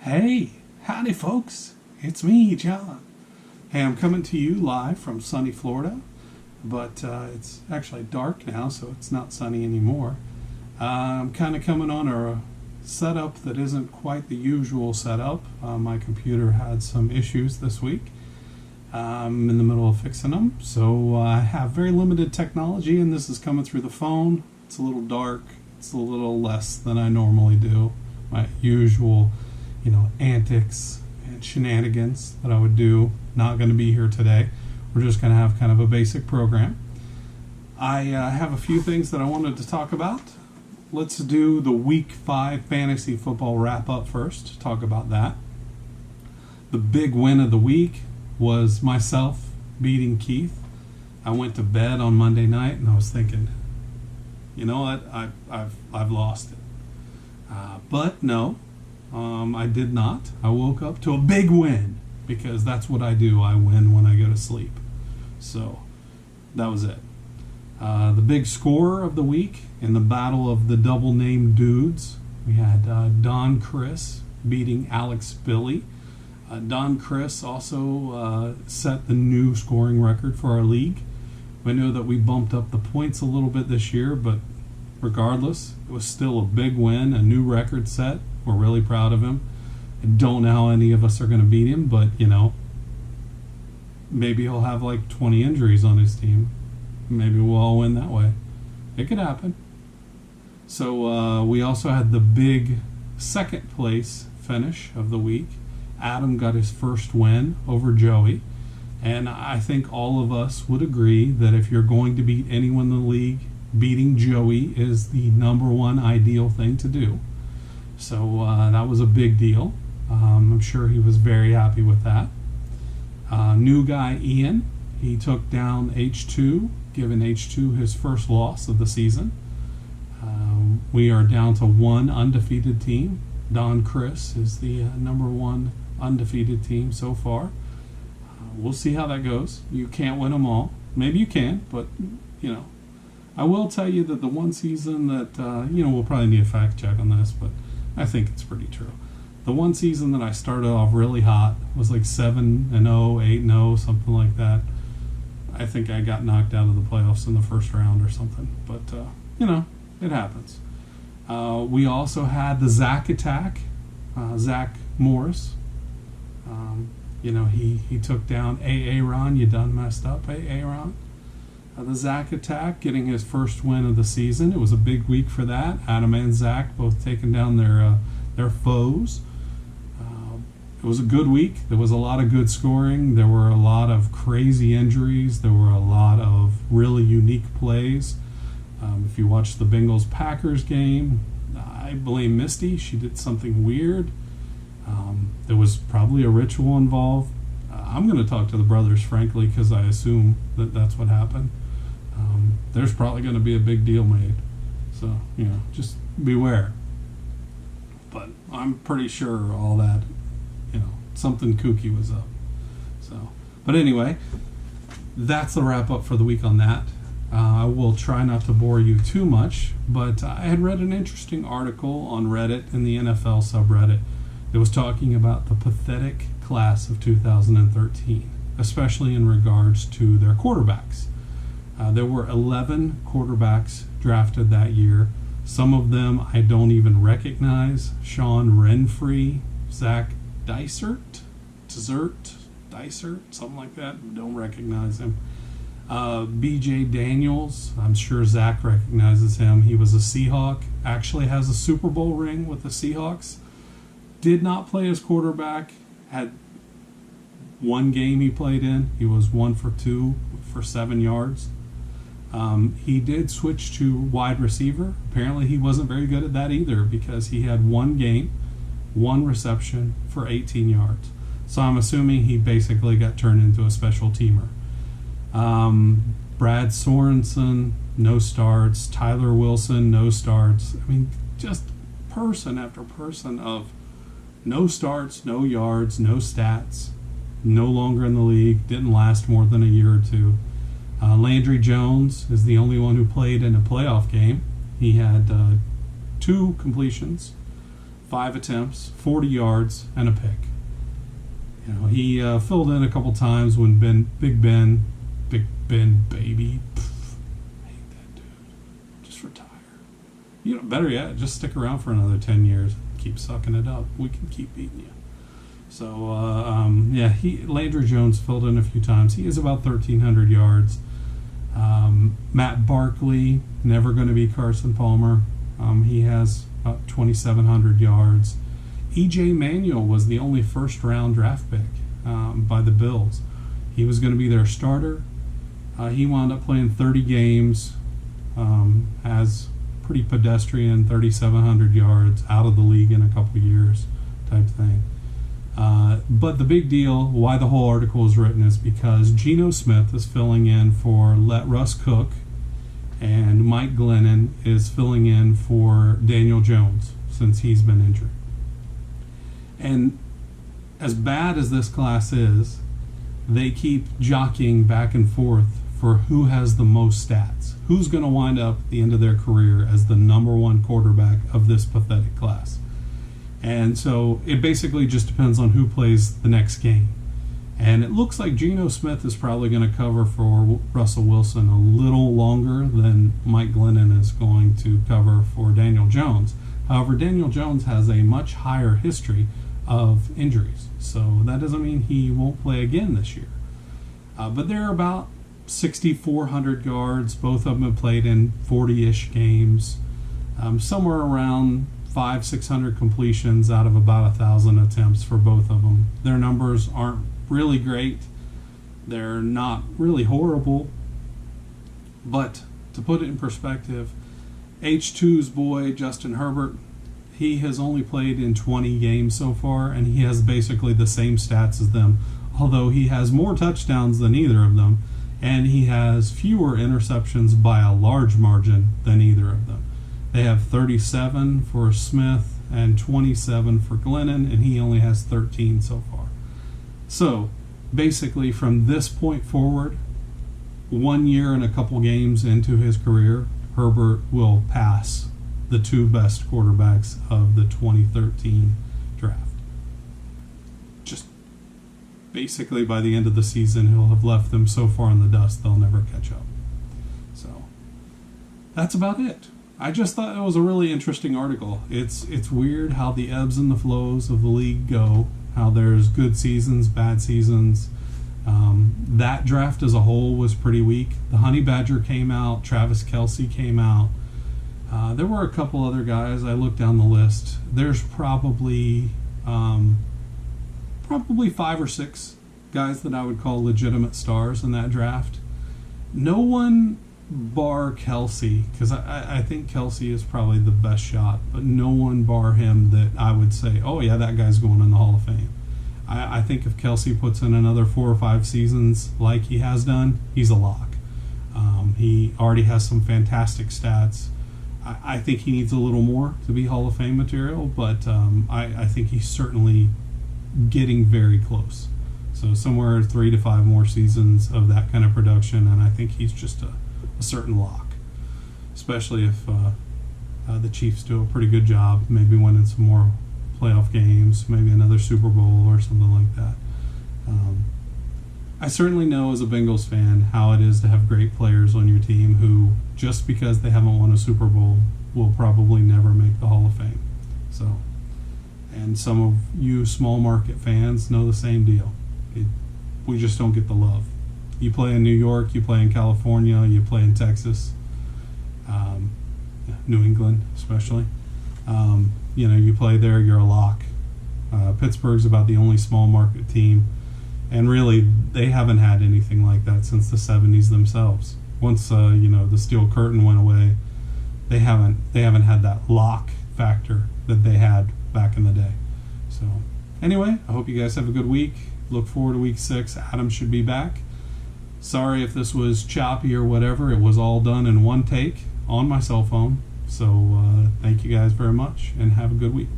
Hey, howdy folks, it's me, John. Hey, I'm coming to you live from sunny Florida, but it's actually dark now, so it's not sunny anymore. I'm kind of coming on a setup that isn't quite the usual setup. My computer had some issues this week. I'm in the middle of fixing them, so I have very limited technology, and this is coming through the phone. It's a little dark. It's a little less than I normally do. My usual, antics and shenanigans that I would do. Not going to be here today. We're just going to have kind of a basic program. I have a few things that I wanted to talk about. Let's do the Week 5 fantasy football wrap-up first. Talk about that. The big win of the week was myself beating Keith. I went to bed on Monday night and I was thinking, you know what, I've lost it. But no, I did not. I woke up to a big win because that's what I do. I win when I go to sleep. So that was it. The big scorer of the week in the battle of the double name dudes, we had Don Chris beating Alex Billy. Don Chris also set the new scoring record for our league. I know that we bumped up the points a little bit this year, but regardless, it was still a big win, a new record set. We're really proud of him. I don't know how any of us are going to beat him, but, maybe he'll have like 20 injuries on his team. Maybe we'll all win that way. It could happen. So we also had the big second place finish of the week. Adam got his first win over Joey, and I think all of us would agree that if you're going to beat anyone in the league, beating Joey is the number one ideal thing to do. So that was a big deal. I'm sure he was very happy with that. New guy Ian, he took down H2, giving H2 his first loss of the season. We are down to one undefeated team. Don Chris is the number one undefeated team so far. We'll see how that goes. You can't win them all. Maybe you can, but I will tell you that the one season that we'll probably need a fact check on this, but I think it's pretty true. The one season that I started off really hot was like 7-0, 8-0, something like that. I think I got knocked out of the playoffs in the first round or something, but it happens. We also had the Zach attack, Zach Morris. He took down Aaron. You done messed up, Aaron. The Zach attack getting his first win of the season. It was a big week for that. Adam and Zach both taking down their foes. It was a good week. There was a lot of good scoring. There were a lot of crazy injuries. There were a lot of really unique plays. If you watch the Bengals-Packers game, I blame Misty. She did something weird. There was probably a ritual involved. I'm going to talk to the brothers, frankly, because I assume that that's what happened. There's probably going to be a big deal made. So, just beware. But I'm pretty sure all that, something kooky was up. So, but anyway, that's the wrap up for the week on that. I will try not to bore you too much, but I had read an interesting article on Reddit in the NFL subreddit that was talking about the pathetic class of 2013, especially in regards to their quarterbacks. There were 11 quarterbacks drafted that year. Some of them I don't even recognize. Sean Renfree, Zach Dysert, something like that. Don't recognize him. B.J. Daniels, I'm sure Zach recognizes him. He was a Seahawk, actually has a Super Bowl ring with the Seahawks. Did not play as quarterback, had one game he played in. He was 1 for 2 for 7 yards. He did switch to wide receiver. Apparently he wasn't very good at that either because he had one game, one reception for 18 yards. So I'm assuming he basically got turned into a special teamer. Brad Sorensen, no starts. Tyler Wilson, no starts. I mean, just person after person of no starts, no yards, no stats, no longer in the league, didn't last more than a year or two. Landry Jones is the only one who played in a playoff game. He had 2 completions, 5 attempts, 40 yards, and a pick. You know, he filled in a couple times when Big Ben baby. I hate that dude. Just retire. You know, better yet, just stick around for another 10 years. Keep sucking it up. We can keep beating you. So, Landry Jones filled in a few times. He is about 1,300 yards. Matt Barkley, never going to be Carson Palmer. He has about 2,700 yards. E.J. Manuel was the only first-round draft pick by the Bills. He was going to be their starter. He wound up playing 30 games, has pretty pedestrian 3,700 yards, out of the league in a couple years type thing. But the big deal, why the whole article is written, is because Geno Smith is filling in for Let Russ Cook, and Mike Glennon is filling in for Daniel Jones since he's been injured. And as bad as this class is, they keep jockeying back and forth for who has the most stats. Who's going to wind up at the end of their career as the number 1 quarterback of this pathetic class. And so it basically just depends on who plays the next game. And it looks like Geno Smith is probably going to cover for Russell Wilson a little longer than Mike Glennon is going to cover for Daniel Jones. However, Daniel Jones has a much higher history of injuries, so that doesn't mean he won't play again this year. But they're about 6,400 yards. Both of them have played in 40-ish games. Somewhere around 500-600 completions out of about 1,000 attempts for both of them. Their numbers aren't really great. They're not really horrible. But to put it in perspective, H2's boy, Justin Herbert, he has only played in 20 games so far, and he has basically the same stats as them, although he has more touchdowns than either of them, and he has fewer interceptions by a large margin than either of them. They have 37 for Smith and 27 for Glennon, and he only has 13 so far. So, basically, from this point forward, 1 year and a couple games into his career, Herbert will pass the 2 best quarterbacks of the 2013 draft. Just basically by the end of the season, he'll have left them so far in the dust they'll never catch up. So that's about it. I just thought it was a really interesting article. It's weird how the ebbs and the flows of the league go, how there's good seasons, bad seasons. That draft as a whole was pretty weak. The Honey Badger came out, Travis Kelce came out. There were a couple other guys. I looked down the list. There's probably 5 or 6 guys that I would call legitimate stars in that draft. No one bar Kelce, because I think Kelce is probably the best shot, but no one bar him that I would say, oh yeah, that guy's going in the Hall of Fame. I think if Kelce puts in another 4 or 5 seasons like he has done, he's a lock. He already has some fantastic stats. I think he needs a little more to be Hall of Fame material, but I think he's certainly getting very close. So somewhere 3 to 5 more seasons of that kind of production, and I think he's just a certain lock, especially if the Chiefs do a pretty good job, maybe winning some more playoff games, maybe another Super Bowl or something like that. I certainly know as a Bengals fan how it is to have great players on your team who, just because they haven't won a Super Bowl, will probably never make the Hall of Fame. So, and some of you small market fans know the same deal. We just don't get the love. You play in New York, you play in California, you play in Texas, New England especially. You play there, you're a lock. Pittsburgh's about the only small market team, and really they haven't had anything like that since the 70s themselves. Once the steel curtain went away, they haven't had that lock factor that they had back in the day. So anyway, I hope you guys have a good week. Look forward to week 6. Adam should be back. Sorry if this was choppy or whatever. It was all done in one take on my cell phone. So thank you guys very much, and have a good week.